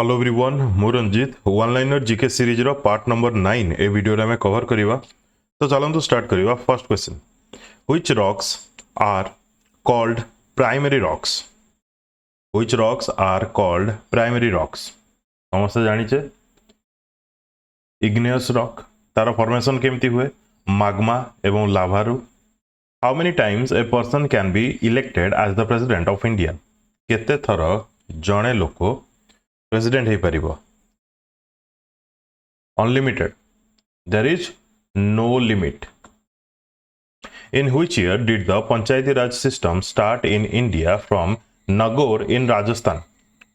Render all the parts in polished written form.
Hello everyone मु Ranjit one liner GK series रो part number 9 ए वीडियो रे हमें कवर करिवा। तो चलंतु स्टार्ट करिवा। First question, which rocks are called primary rocks? Which rocks are called primary rocks? समस्त जानिछे इग्नियस रॉक तार फॉर्मेशन केमती हुए माग्मा एवं लाभारु। How many times a person can be elected as the president of India? केते थर जणे लोक प्रेसिडेंट हे परिबो? Unlimited. There is no limit. In which year did the Panchayati Raj system start in India from Nagaur in Rajasthan?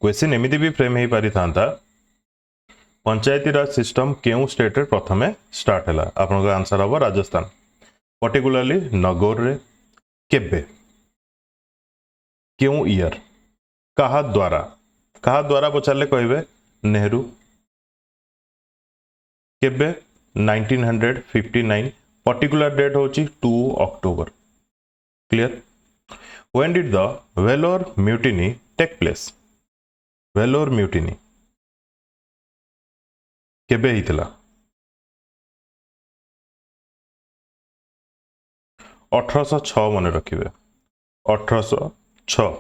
Question एमिति भी frame ही पारि थांता पंचायती राज system केउ स्टेट रे प्रथमे स्टार्ट हला? आपन का आंसर हबो राजस्थान, पर्टिकुलरली नगौर रे। केबे केउ ईयर कहा द्वारा पचारले कहबे नेहरू। केबे 1959, पर्टिकुलर डेट होची 2 October. Clear? When did the Vellore mutiny take place? Vellore mutiny केबे हितला? 1806 मन रखिबे 1806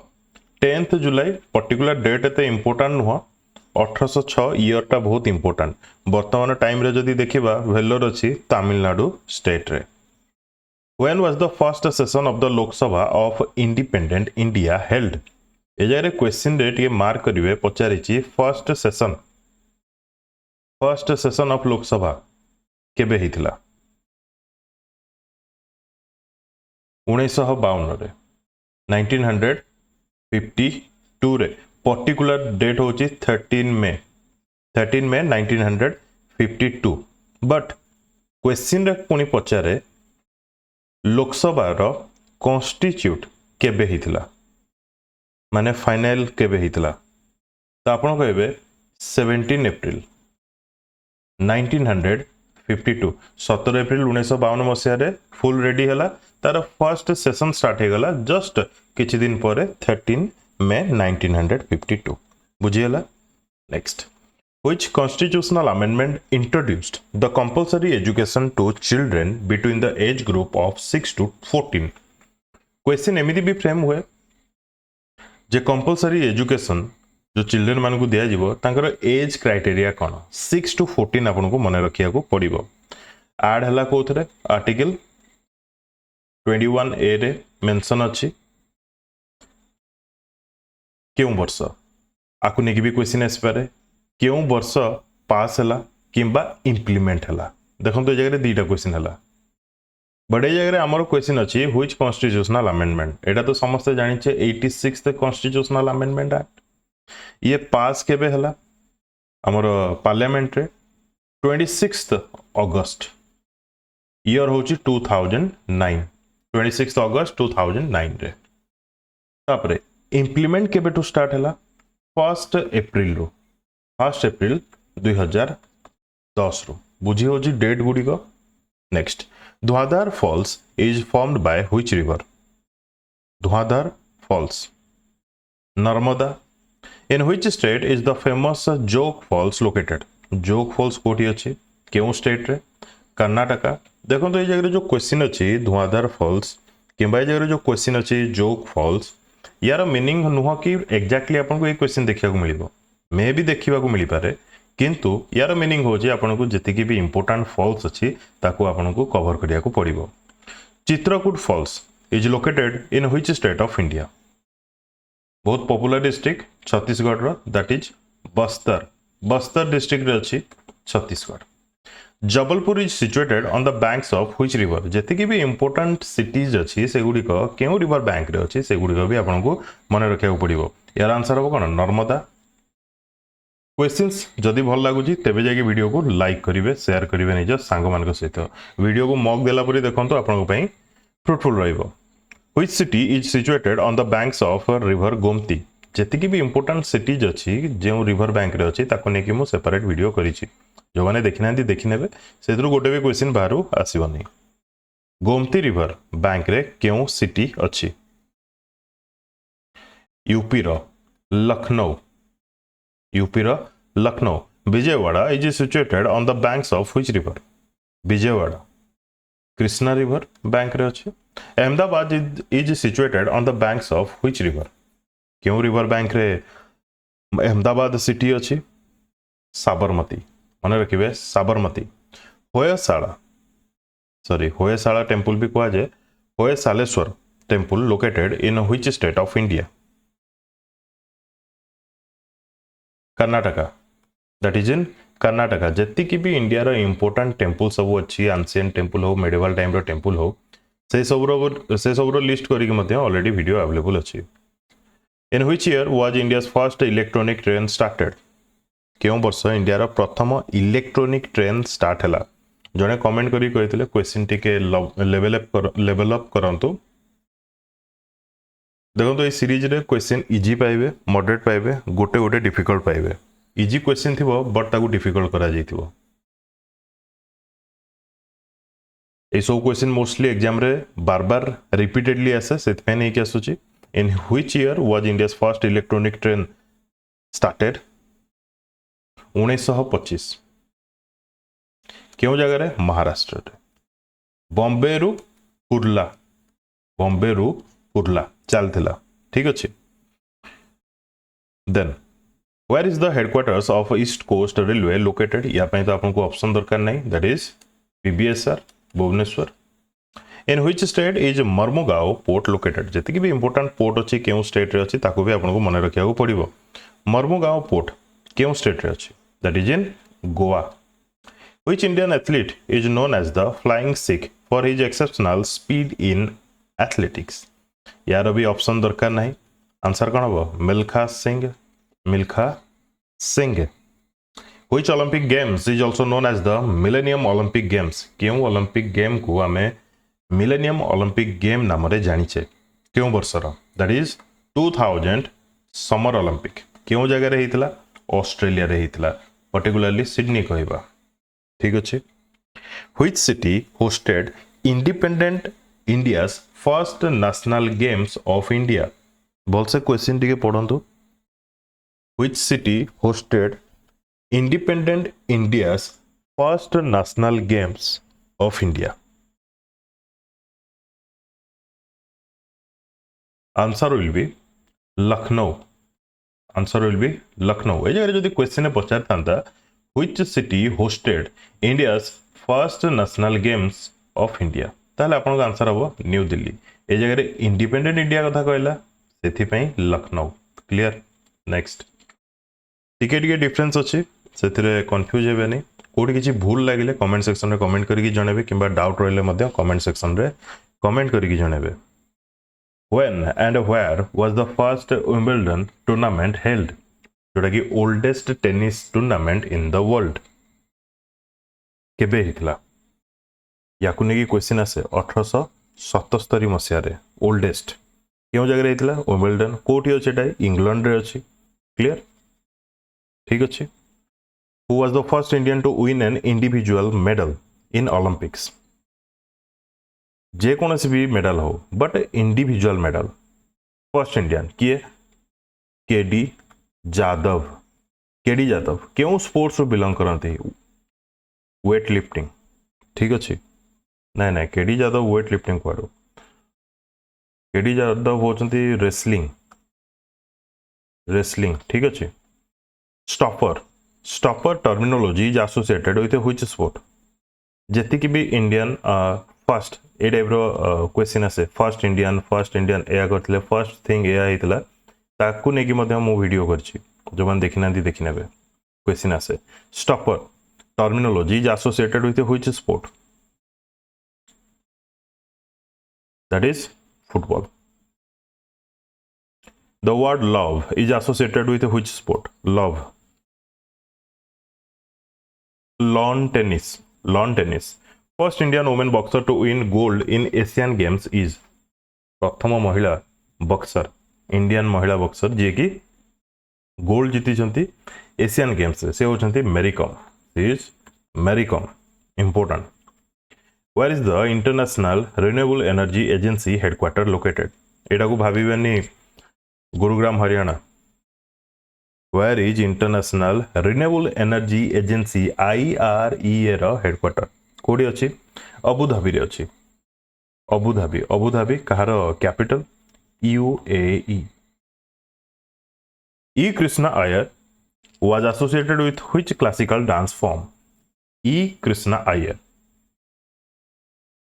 10 जुलाई। पर्टिकुलर डेट एते इंपोर्टेंट नुह, 1806 ईयर टा बहुत इंपोर्टेंट। वर्तमान टाइम रे जदि देखिबा वेलोर अछि तमिलनाडु स्टेट रे। When was the first session of the Lok Sabha of independent India held? ए जारे क्वेश्चन रे टिके मार्क करिवे, पचारिछि फर्स्ट सेशन ऑफ लोकसभा केबे हितला? 1952 रे, 1952 रे। पर्टिकुलर डेट होची 13 मे 1952। बट क्वेश्चन रे पुनी पचारे लोकसभा रो कॉन्स्टिट्यूट केबे हितला, माने फाइनल केबे हितला? तो आपण कहबे 17 अप्रैल 1952। 17 अप्रैल 1952 मसिया रे फुल रेडी हला। तार फर्स्ट सेशन स्टार्ट हे गला जस्ट किछि दिन परे 13 मे 1952। बुझियला? Next, which constitutional amendment introduced the compulsory education to children between the age group of 6 to 14? Question एमिति भी फ्रेम हुए जे कंपलसरी एजुकेशन जो चिल्ड्रेन मान को दिया जीवो तांकर एज क्राइटेरिया कोन? 6 to 14 आपन को मने रखिया को पड़िबो। ऐड हला कोथरे आर्टिकल 21A रे मेंशन अछि। केउ वर्ष आकु नेकी भी क्वेश्चन आस पारे, केउ वर्ष पास हला किंबा इंप्लीमेंट हला? देखो तो जगह दीटा क्वेश्चन हला, बड़े जगह हमर क्वेश्चन अछि व्हिच कॉन्स्टिट्यूशनल अमेंडमेंट? एटा तो समस्त जानि छे 86th कॉन्स्टिट्यूशनल अमेंडमेंट एक्ट। ये पास केबे हला हमर पार्लियामेंट रे? 26th अगस्त, ईयर होची 2009, 26th अगस्त 2009 रे। तापरे इंप्लीमेंट केबे टू स्टार्ट हला? 1 अप्रैल 2010 रो। बुझी होची डेट गुडी को। Next, Dhuandhar falls is formed by which river? Dhuandhar falls Narmada. In which state is the famous Jog falls located? Jog falls कोठी अछि? केउ स्टेट रे? कर्नाटका। देखो तो ये जगह जो क्वेश्चन अछि धुआंधार फॉल्स किंबा ये जगह जो क्वेश्चन अछि जोग फॉल्स, यार मीनिंग नुह कि एक्जाक्टली आपन को ये क्वेश्चन देखिया को मिलिबो, मे भी देखिबा को मिली पारे, किंतु यार मीनिंग हो जे आपन को जति की भी इंपोर्टेंट फॉल्स अछि ताको आपन को कवर करिया को पड़िबो। Chitrakoot falls is located in which state of India? बहुत पॉपुलर डिस्ट्रिक्ट छत्तीसगढ़ रो, दैट इज बस्तर डिस्ट्रिक्ट रे अछि Chhattisgarh. Jabalpur is situated on the banks of which river? जति की भी इंपोर्टेंट सिटीज अछि सेगुडी को केउ रिवर बैंक रे अछि सेगुडी को भी आपन को मने रखिया को पड़िबो। यार आंसर हो कोन? नर्मदा। क्वेश्चंस जदि भल लागुची तेबे जाके वीडियो को लाइक करिवे, शेयर करिवे निज सांग मान सहित। वीडियो को मॉक देला परी देखंतो आपन पई फ्रूटफुल रहइबो। Which city is situated on the banks of river Gomti? जति की भी इंपोर्टेंट सिटीज अछि जे रिवर बैंक रे अछि ताको नेकी मु सेपरेट वीडियो करिछि, जो माने देखिनांती देखिनेबे, सेदरु गोटे भी क्वेश्चन बाहरु आसीबनी। गोमती रिवर बैंक रे केउ सिटी अछि? यूपी रो लखनऊ, यूपी रो Lucknow. Vijayawada is situated on the banks of which river? Vijayawada. Krishna river bank रे अछि. Ahmedabad is situated on the banks of which river? क्यों river bank रे अहमदाबाद सिटी अछि? साबरमती. मन रखिबे साबरमती. होयसाला टेम्पल भी कहा जाए. Hoysaleswara temple located in which state of India? Karnataka. That is in Karnataka. जति भी इंडिया रो इंपोर्टेंट टेम्पल सब अच्छी एंशिएंट टेम्पल हो मेडिवल टाइम रो टेम्पल हो से सब रो लिस्ट करिक मध्य ऑलरेडी वीडियो अवेलेबल अछि. इन which year was India's first electronic train started? क्यों वर्ष इंडिया रो प्रथम इलेक्ट्रॉनिक ट्रेन स्टार्ट हला? जने कमेंट करी कहितले क्वेश्चन टिके लेवल अप करंतु. देखो ये सीरीज रे क्वेश्चन इजी पाइबे मॉडरेट पाइबे गोटे गोटे डिफिकल्ट पाइबे. इजी क्वेश्चन थी बट ताकू डिफिकल्ट करा जाइथिबो. ए सब क्वेश्चन मोस्टली एग्जाम रे बार बार रिपीटेडली आसे सेत नै कि आसुची. इन which year was India's first electronic train started? 1925. क्यों जगह रे? महाराष्ट्र रे. बॉम्बे रु पुरला चलथिला. ठीक अछि. Then where is the headquarters of East Coast Railway located? या पे तो आपन को ऑप्शन दरकार नहीं. that is PBSR Bhubaneswar. in which state is Marmugao port located? जति भी इंपोर्टेंट पोर्ट अछि केउ स्टेट रे अछि ताको भी आपन को मन रखिया को पड़िबो. मर्मुगांव पोर्ट केउ स्टेट रे अछि? that is in Goa. which Indian athlete is known as the flying Sikh for his exceptional speed in athletics? यार भी ऑप्शन दरकार नहीं. आंसर कौन हो? Milkha Singh. Which Olympic Games is also known as the Millennium Olympic Games? क्यों Olympic game को आमे millennium Olympic game नाम रे जानिचे? क्यों वर्षर? That is 2000 summer Olympic. क्यों जगह रे हितला? ऑस्ट्रेलिया रे हितला, पर्टिकुलरली सिडनी कहबा. ठीक अछि. Which city hosted independent India's first national games of India? बोल से क्वेश्चन टिके पढंतु. Which city hosted independent India's first national games of India? Answer will be Lucknow. Answer will be Lucknow. ए जगह जदि question पचार थांता which city hosted India's first national games of India ताले आपन का आंसर हबो न्यू दिल्ली. ए जगह रे इंडिपेंडेंट इंडिया कथा कहला सेथि पई लखनऊ. क्लियर. नेक्स्ट टिके डिफरेंस अच्छी से कन्फ्यूज हे नहीं. कोटी किसी भूल लगे कमेंट सेक्शन रे कमेंट करके जनबे किंबा डाउट रहिले कमेंट सेक्शन रे कमेंट करके जनबे. When and where was the first Wimbledon tournament held? जोटा कि oldest tennis tournament in the world केबे हितला? याकु नेकी क्वेश्चन आसे 1877 मसिया रे. ओल्डेस्ट क्यों जगह हितला? विंबलडन. कोठी अछि एटा? इंग्लैंड रे अछि. क्लियर. ठीक अच्छे. Who was the first Indian to win an individual medal in Olympics? जे कौन सी भी मेडल हो but individual medal first Indian किए? केडी जादव. केडी जादव क्यों स्पोर्ट्स रो बिलोंग करते? Weightlifting. ठीक अच्छे. ना केडी जादव वेट लिफ्टिंग कुआडो? केडी जादव होचंती रेसलिंग. ठीक अच्छे. Stopper terminology is associated with which sport? जति की भी इंडियन फर्स्ट ए टाइप रो क्वेश्चन आसे फर्स्ट इंडियन एया करथिले फर्स्ट थिंग एया हितला ताकू नेकी मध्ये मो वीडियो करछि जो मान देखिनांती देखिनेबे. क्वेश्चन आसे stopper terminology is associated with which sport? That is football. The word love is associated with which sport? Love. Lawn tennis. First Indian woman boxer to win gold in Asian Games is? प्रथम महिला boxer Indian महिला boxer जे कि gold जीति Asian games से होचंती Mary Kom. Important. Where is the International Renewable Energy Agency headquarter located? एटा को भाबिबेनी Gurugram Haryana. Where is international renewable energy agency IREA रो हेडक्वार्टर कोडी अछि अबुधाबी रे अछि अबुधाबी कहार capital UAE E Krishna Iyer was associated with which classical dance form? E Krishna Iyer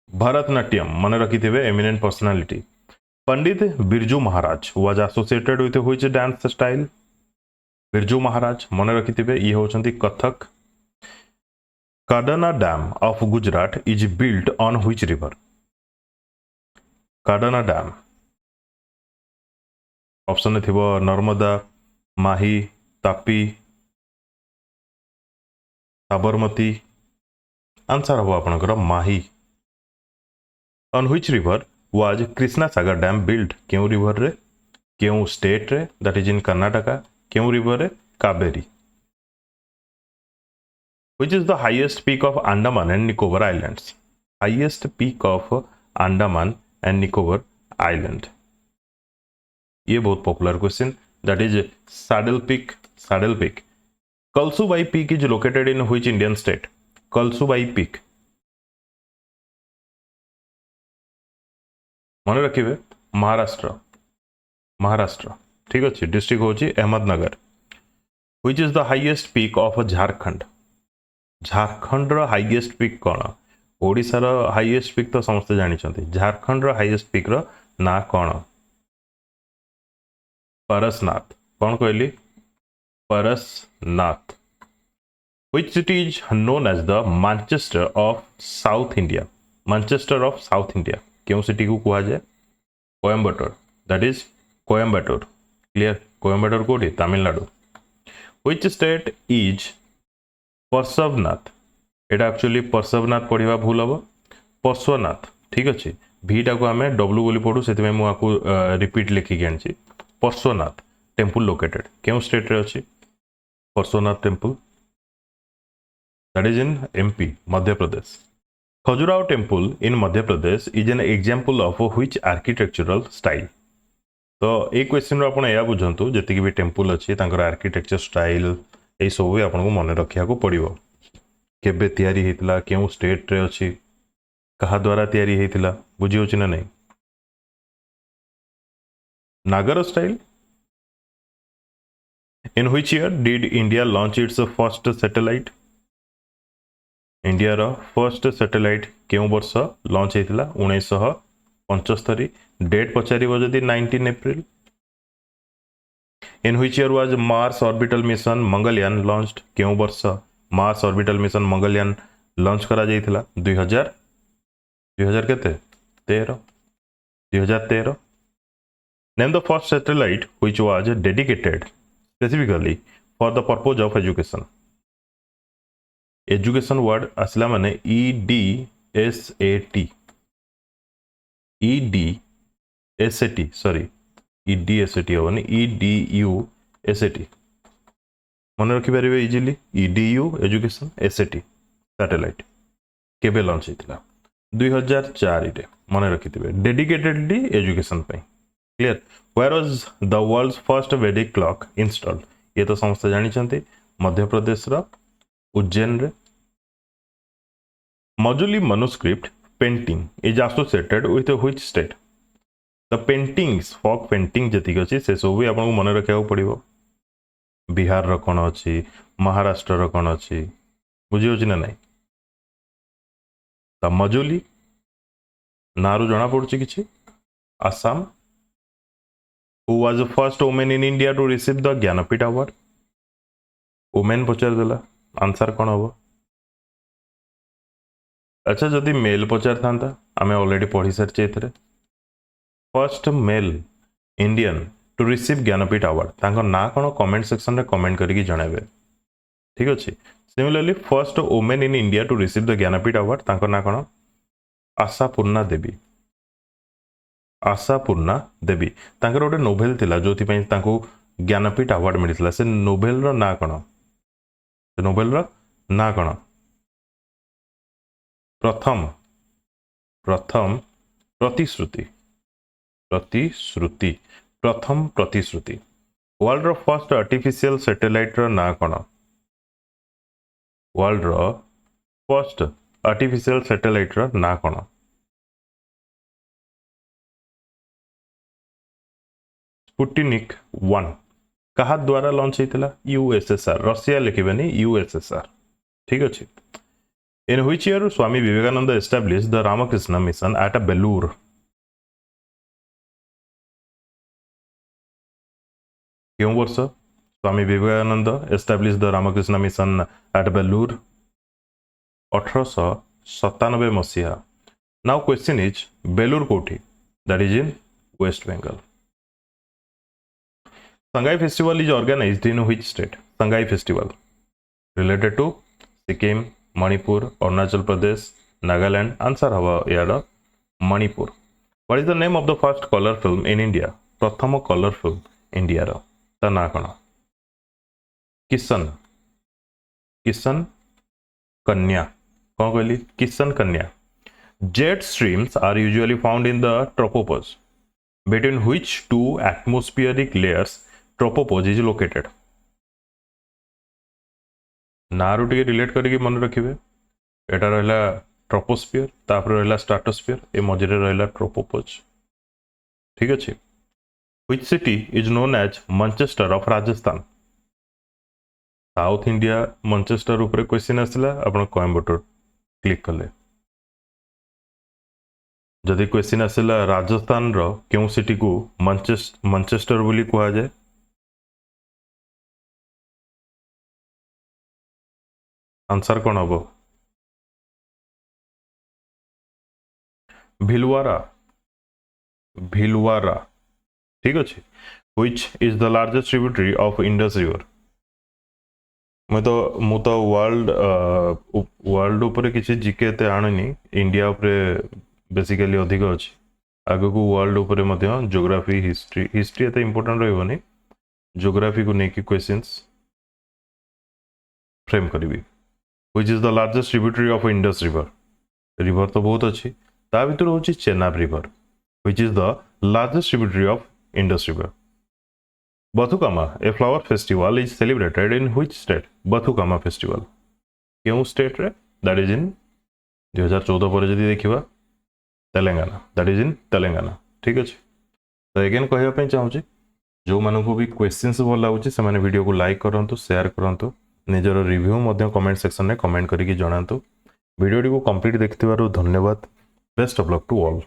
Bharatnatyam मन रखिथिबे eminent personality Pandit Birju Maharaj was associated with which dance style? Birju Maharaj मन रखिथिबे ये होचंती Kathak Kadana Dam of Gujarat is built on which river? Kadana Dam option थिबो Narmada Mahi Tapi Sabarmati answer हम आपनकर Mahi on which river was Krishna Sagar dam build क्यों रिवर रे क्यों स्टेट रे दैट इज इन कर्नाटका क्यों रिवर रे Kaveri which is the highest peak of Andaman and Nicobar islands highest peak of Andaman and Nicobar island ये बहुत popular question that is Saddle Peak Kalsubai peak is located in which Indian state Kalsubai peak मन रखिए महाराष्ट्र ठीक अच्छे district होची Ahmednagar which is the highest peak of Jharkhand रो highest peak कौन ओडिशा रो हाईएस्ट पीक तो समस्त जानी झारखंड रो हाईएस्ट पीक रो ना कौन परसनाथ कौन कहली Parasnath which city is known as the Manchester of South India क्यों सिटी को कहा जाए Coimbatore that is Coimbatore clear Coimbatore कोठी Tamil Nadu which state is Parshvanath एटा एक्चुअली पर्शवनाथ पढ़िबा भूल हम पर्श्वनाथ ठीक अच्छे भीटा को आम डब्ल्यू बोली पढ़ू से रिपीट लिखिकी आनी पर्श्वनाथ टेम्पल लोकेटेड क्यों स्टेट रे अच्छी Parshvanath temple that is in MP Madhya Pradesh Khajuraho temple in Madhya Pradesh is an example of which architectural style तो ये क्वेश्चन रो आपण या बुझंतु जति भी टेम्पल अच्छी तांकर आर्किटेक्चर स्टाइल ए सब भी आपन को मन रखिया को पड़िबो केबे तयारी हेतला केउ स्टेट रे अच्छी कहा द्वारा तयारी हेतला बुझी होची ना नहीं Nagara style in which year did India launch its first satellite India रो फर्स्ट सैटेलाइट केउ वर्ष लॉन्च हेतला 1975 डेट पचारिबो जदी 19 अप्रैल in which year was Mars orbital mission Mangalyaan launched केउ वर्ष Mars orbital mission Mangalyaan launch करा जायतिला 2000 केते 2013 name the first satellite which was dedicated specifically for the purpose of education word आसला माने EDSAT सॉरी EDSAT होनी EDUSAT मन रखिपारे easily EDU education SAT satellite केबे लॉन्च हेतिला 2004 रे मन रखिथिबे डेडिकेटेडली एजुकेशन पे clear where was the world's first Vedic clock installed ये तो समस्त जानी मध्य प्रदेश रो उज्जैन रे Majuli manuscript painting is associated with which state the paintings folk painting जतिक अछि से सब भी आपन को मन रखिया पड़िबो बिहार रो कोन अछि महाराष्ट्र रो कोन अछि बुझी होछि ना नहीं द मजुली नारू जणा पड़छि किछि Assam who was the first women in India to receive the Jnanpith award women पचार देला आंसर कौन हम अच्छा जदि मेल पचार था आम ऑलरेडी पढ़ी सारी ए first male Indian to receive Jnanpith award तांको ना कौन कमेंट सेक्शन रे कमेंट करके जणाबे ठीक अच्छे similarly first women in India to receive the Jnanpith award तांको ना कौन आशापूर्णा देवी तांकर गोटे नोभेल थिला जोथि पई तांको ज्ञानपीठ अवार्ड मिलथिला से नोभेल रो ना कौन नोबेल रो ना कौन प्रथम प्रतिश्रुति प्रथम प्रतिश्रुति world row first artificial satellite रो ना कोन world row first artificial satellite रो ना कोन स्पुटनिक 1 कहा द्वारा लॉन्च होता यूएसएसआर रशिया लिखिबेनी यूएसएसआर ठीक अच्छे in which year Swami Vivekananda establish the Ramakrishna mission at a Belur क्यों वर्ष Swami Vivekananda establish the Ramakrishna mission at Belur 1897 मसीहा नाउ क्वेश्चन इज बेलूर कोठी that is in West Bengal Sangai festival is organized in which state? Sangai festival related to Sikkim, Manipur, Arunachal Pradesh, Nagaland. Answer hava yada Manipur. What is the name of the first color film in India? Prathama color film India ra ta na kana Kissan Kanya kon कहली Kissan Kanya. Jet streams are usually found in the tropopause between which two atmospheric layers tropopause is located नारू टे relate करके मन रखिए एटा रहला troposphere तापर रहला stratosphere ए मझिरे रहला ट्रोपोपोज ठीक अच्छे which city is known as Manchester of Rajasthan South India Manchester ऊपर क्वेश्चन आसला आपण कोयम्बटूर क्लिक कले जदि क्वेश्चन आसला राजस्थान रो क्यों सिटी को मैनचेस्टर बोली कहा जाए आंसर कौन हम भिलवारा ठीक अच्छे which is the largest tributary of Indus river मु तो वर्ल्ड ऊपर किसी जीके एते आननी इंडिया ऊपर बेसिकली अधिक अच्छी आग को वर्ल्ड ऊपर ज्योग्राफी हिस्ट्री एते इंपोर्टेंट रहबनी ज्योग्राफी को लेकिन क्वेश्चंस फ्रेम करी which is the largest tributary of Indus river river तो बहुत अच्छी ता भीतर होची Chenab river which is the largest tributary of Indus river Bathukama a flower festival is celebrated in which state Bathukama festival क्यों state रे that is in 2014 पर जदी देखिबा Telangana that is in Telangana ठीक अछि तो अगेन कहया पे चाहूची जो मानको को भी क्वेश्चंस भल लागुची से माने वीडियो को लाइक करंतु शेयर करंतु निजर रिव्यू मध्य कमेंट सेक्शन में कमेंट करके जनातु वीडियो को कंप्लीट देखिथिबारु धन्यवाद best of luck to all